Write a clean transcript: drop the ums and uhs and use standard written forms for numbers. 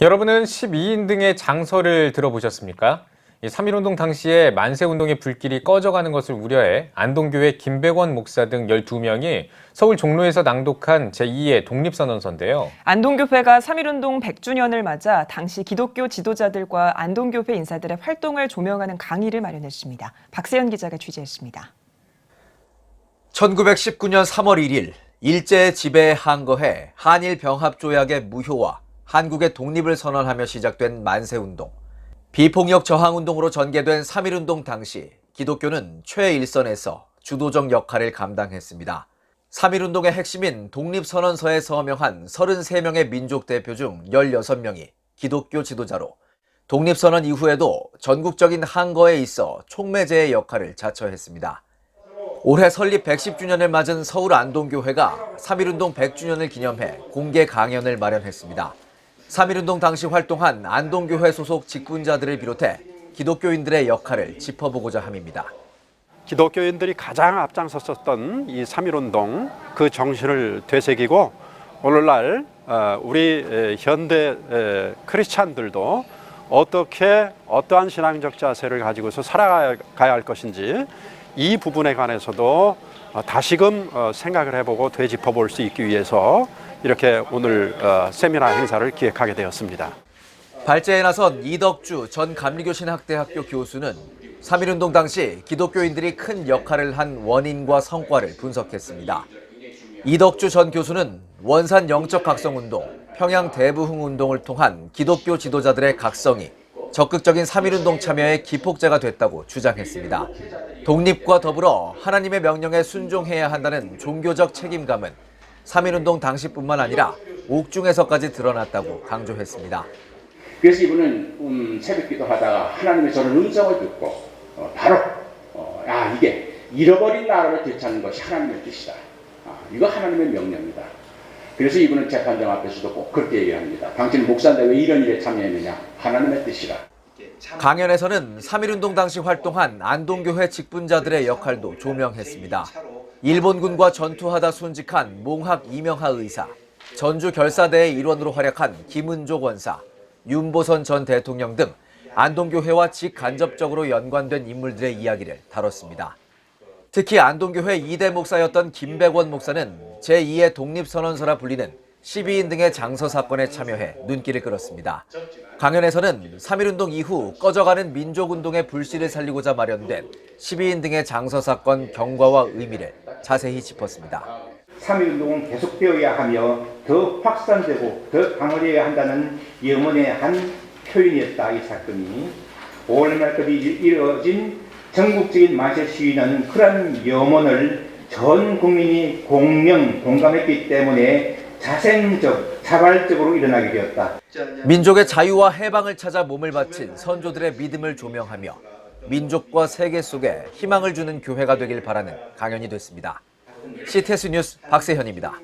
여러분은 12인 등의 장서를 들어보셨습니까? 3.1운동 당시에 만세운동의 불길이 꺼져가는 것을 우려해 안동교회 김백원 목사 등 12명이 서울 종로에서 낭독한 제2의 독립선언서인데요. 안동교회가 3.1운동 100주년을 맞아 당시 기독교 지도자들과 안동교회 인사들의 활동을 조명하는 강의를 마련했습니다. 박세현 기자가 취재했습니다. 1919년 3월 1일 일제의 지배에 항거해 한일 병합조약의 무효와 한국의 독립을 선언하며 시작된 만세운동. 비폭력 저항운동으로 전개된 3.1운동 당시 기독교는 최일선에서 주도적 역할을 감당했습니다. 3.1운동의 핵심인 독립선언서에 서명한 33명의 민족 대표 중 16명이 기독교 지도자로 독립선언 이후에도 전국적인 항거에 있어 촉매제의 역할을 자처했습니다. 올해 설립 110주년을 맞은 서울 안동교회가 3.1운동 100주년을 기념해 공개 강연을 마련했습니다. 3.1운동 당시 활동한 안동교회 소속 직분자들을 비롯해 기독교인들의 역할을 짚어보고자 함입니다. 기독교인들이 가장 앞장섰었던 이 3.1운동 그 정신을 되새기고 오늘날 우리 현대 크리스찬들도 어떠한 신앙적 자세를 가지고서 살아가야 할 것인지 이 부분에 관해서도 다시금 생각을 해보고 되짚어볼 수 있기 위해서 이렇게 오늘 세미나 행사를 기획하게 되었습니다. 발제에 나선 이덕주 전 감리교신학대학교 교수는 3.1운동 당시 기독교인들이 큰 역할을 한 원인과 성과를 분석했습니다. 이덕주 전 교수는 원산 영적 각성운동, 평양 대부흥운동을 통한 기독교 지도자들의 각성이 적극적인 3.1운동 참여의 기폭제가 됐다고 주장했습니다. 독립과 더불어 하나님의 명령에 순종해야 한다는 종교적 책임감은 3.1운동 당시뿐만 아니라 옥중에서까지 드러났다고 강조했습니다. 그래서 이분은 새벽기도 하다가 하나님의 저는 음성을 듣고 바로 이게 잃어버린 나라를 되찾는 것이 하나님의 뜻이다. 이거 하나님의 명령이다. 그래서 이분은 재판장 앞에서도 꼭 그렇게 얘기합니다. 당신은 목사인데 왜 이런 일에 참여했느냐? 하나님의 뜻이다. 강연에서는 3.1운동 당시 활동한 안동교회 직분자들의 역할도 조명했습니다. 일본군과 전투하다 순직한 몽학 이명하 의사, 전주 결사대의 일원으로 활약한 김은조 권사, 윤보선 전 대통령 등 안동교회와 직간접적으로 연관된 인물들의 이야기를 다뤘습니다. 특히 안동교회 2대 목사였던 김백원 목사는 제2의 독립선언서라 불리는 12인 등의 장서 사건에 참여해 눈길을 끌었습니다. 강연에서는 3.1운동 이후 꺼져가는 민족운동의 불씨를 살리고자 마련된 12인 등의 장서 사건 경과와 의미를 자세히 짚었습니다. 3.1운동은 계속되어야 하며 더 확산되고 더 강화되어야 한다는 염원의 한 표현이었다. 이 사건이 5월 말까지 이뤄진 전국적인 만세 시위는 그런 염원을 전 국민이 공감했기 때문에 자발적으로 일어나게 되었다. 민족의 자유와 해방을 찾아 몸을 바친 선조들의 믿음을 조명하며 민족과 세계 속에 희망을 주는 교회가 되길 바라는 강연이 됐습니다. CTS 뉴스 박세현입니다.